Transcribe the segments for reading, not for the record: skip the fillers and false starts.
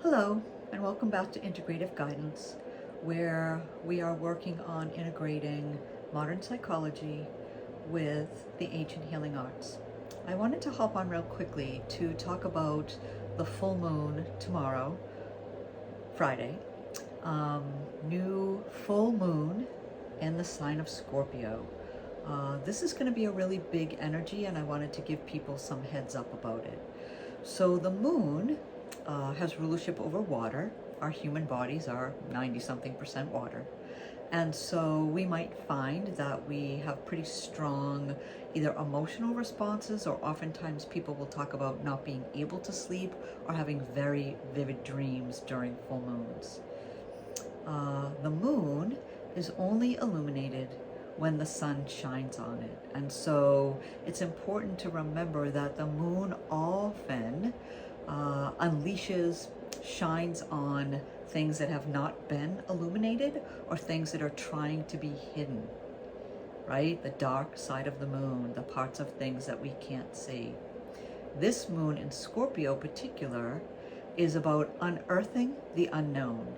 Hello, and welcome back to Integrative Guidance, where we are working on integrating modern psychology with the ancient healing arts. I wanted to hop on real quickly to talk about the full moon tomorrow, Friday. New full moon in the sign of Scorpio. This is going to be a really big energy, and I wanted to give people some heads up about it. So the moon has rulership over water. Our human bodies are 90-something% water. And so we might find that we have pretty strong either emotional responses, or oftentimes people will talk about not being able to sleep or having very vivid dreams during full moons. The moon is only illuminated when the sun shines on it. And so it's important to remember that the moon often unleashes, shines on things that have not been illuminated or things that are trying to be hidden, right? The dark side of the moon, the parts of things that we can't see. This moon in Scorpio in particular is about unearthing the unknown.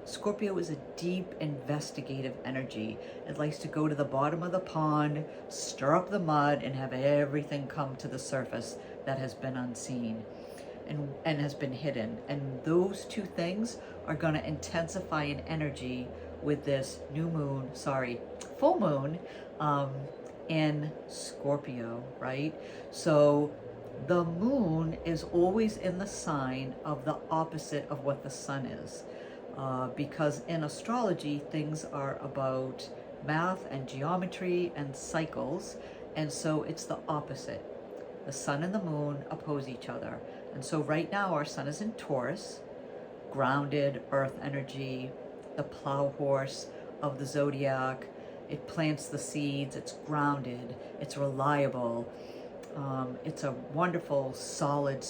Scorpio is a deep investigative energy. It likes to go to the bottom of the pond, stir up the mud, and have everything come to the surface that has been unseen and has been hidden. And those two things are going to intensify in energy with this full moon in Scorpio, right? So the moon is always in the sign of the opposite of what the sun is. Because in astrology, things are about math and geometry and cycles, and so it's the opposite. The sun and the moon oppose each other. And so right now our sun is in Taurus, grounded earth energy, the plow horse of the zodiac. It plants the seeds, it's grounded, it's reliable. It's a wonderful, solid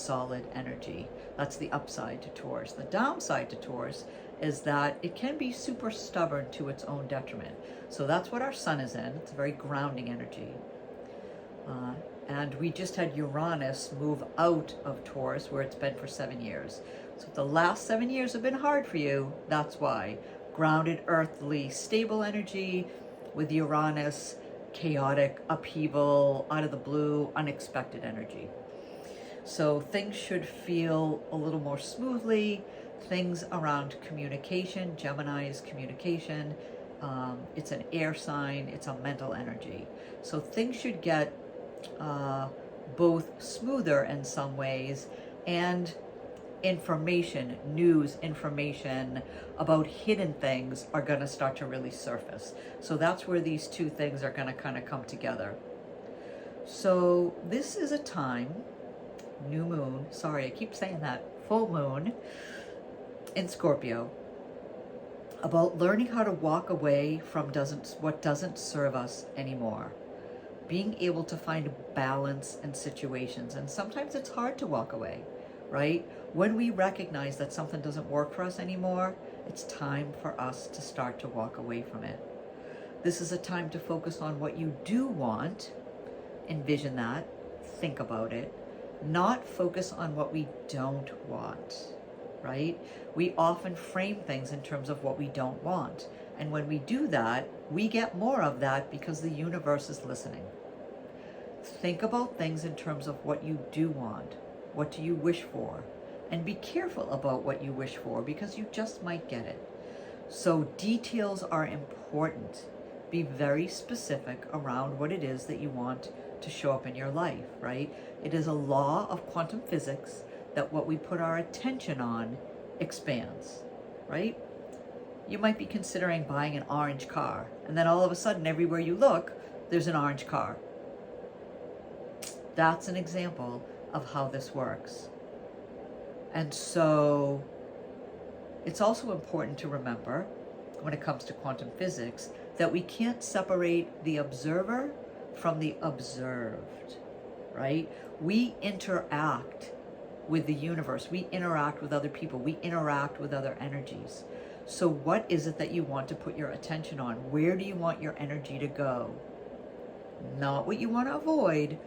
energy. That's the upside to Taurus. The downside to Taurus is that it can be super stubborn to its own detriment. So that's what our sun is in. It's a very grounding energy. And we just had Uranus move out of Taurus, where it's been for 7 years. So if the last 7 years have been hard for you, that's why. Grounded, earthly, stable energy with Uranus, chaotic, upheaval, out of the blue, unexpected energy. So things should feel a little more smoothly. Things around communication, Gemini's communication, it's an air sign, it's a mental energy. So things should get both smoother in some ways, and news information about hidden things are going to start to really surface. So that's where these two things are going to kind of come together. So this is a time, new moon, I keep saying that, full moon in Scorpio, about learning how to walk away from what doesn't serve us anymore. Being able to find balance in situations. And sometimes it's hard to walk away, right? When we recognize that something doesn't work for us anymore, it's time for us to start to walk away from it. This is a time to focus on what you do want, envision that, think about it, not focus on what we don't want, right? We often frame things in terms of what we don't want. And when we do that, we get more of that because the universe is listening. Think about things in terms of what you do want. What do you wish for? And be careful about what you wish for, because you just might get it. So details are important. Be very specific around what it is that you want to show up in your life, right? It is a law of quantum physics that what we put our attention on expands, right? You might be considering buying an orange car, and then all of a sudden, everywhere you look, there's an orange car. That's an example of how this works. And so it's also important to remember, when it comes to quantum physics, that we can't separate the observer from the observed, right? We interact with the universe. We interact with other people. We interact with other energies. So what is it that you want to put your attention on? Where do you want your energy to go? Not what you want to avoid,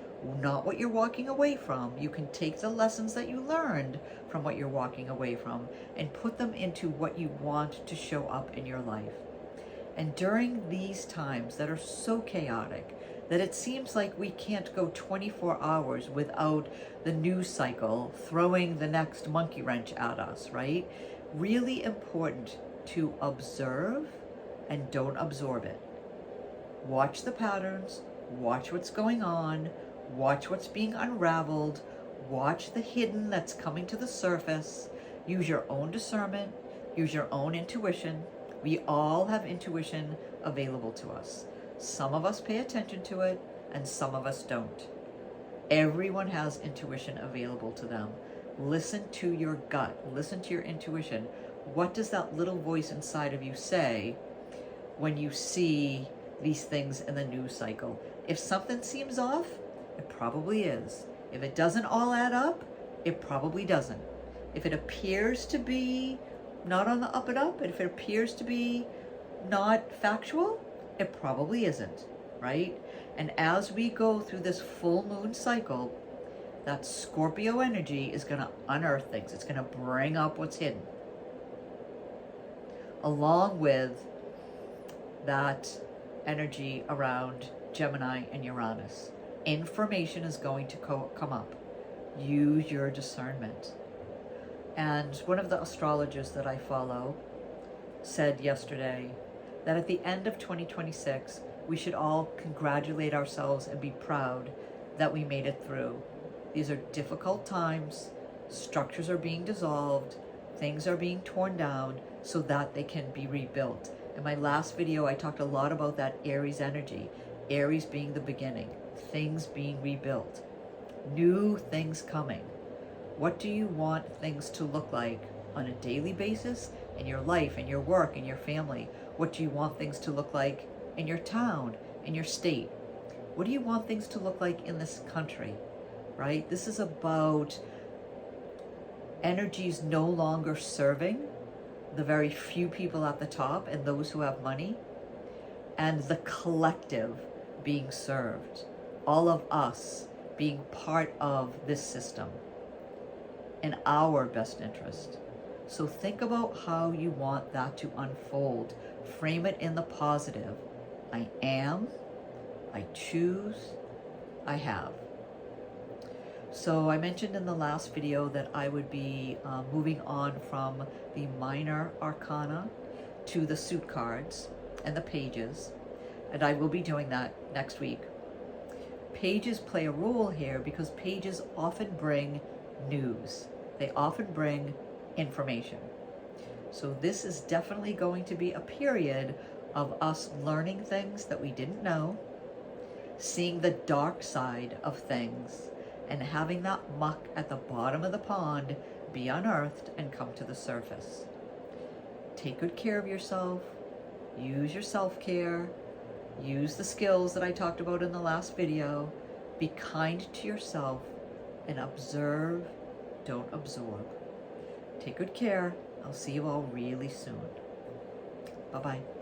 not what you're walking away from. You can take the lessons that you learned from what you're walking away from and put them into what you want to show up in your life. And during these times that are so chaotic, that it seems like we can't go 24 hours without the news cycle throwing the next monkey wrench at us, right? Really important to observe and don't absorb it. Watch the patterns, watch what's going on, watch what's being unraveled, watch the hidden that's coming to the surface. Use your own discernment, use your own intuition. We all have intuition available to us. Some of us pay attention to it, and some of us don't. Everyone has intuition available to them. Listen to your gut, listen to your intuition. What does that little voice inside of you say when you see these things in the news cycle? If something seems off, it probably is. If it doesn't all add up, it probably doesn't. If it appears to be not on the up and up, and if it appears to be not factual, it probably isn't, right? And as we go through this full moon cycle, that Scorpio energy is going to unearth things. It's going to bring up what's hidden. Along with that energy around Gemini and Uranus. Information is going to come up. Use your discernment. And one of the astrologers that I follow said yesterday that at the end of 2026, we should all congratulate ourselves and be proud that we made it through. These are difficult times. Structures are being dissolved. Things are being torn down so that they can be rebuilt. In my last video, I talked a lot about that Aries energy. Aries being the beginning. Things being rebuilt. New things coming. What do you want things to look like on a daily basis in your life, in your work, in your family? What do you want things to look like in your town, in your state? What do you want things to look like in this country, right? This is about energies no longer serving the very few people at the top and those who have money, and the collective being served. All of us being part of this system in our best interest. So think about how you want that to unfold. Frame it in the positive. I am, I choose, I have. So I mentioned in the last video that I would be moving on from the minor arcana to the suit cards and the pages, and I will be doing that next week. Pages play a role here because pages often bring news. They often bring information. So this is definitely going to be a period of us learning things that we didn't know, seeing the dark side of things, and having that muck at the bottom of the pond be unearthed and come to the surface. Take good care of yourself. Use your self-care. Use the skills that I talked about in the last video. Be kind to yourself and observe, don't absorb. Take good care. I'll see you all really soon. Bye-bye.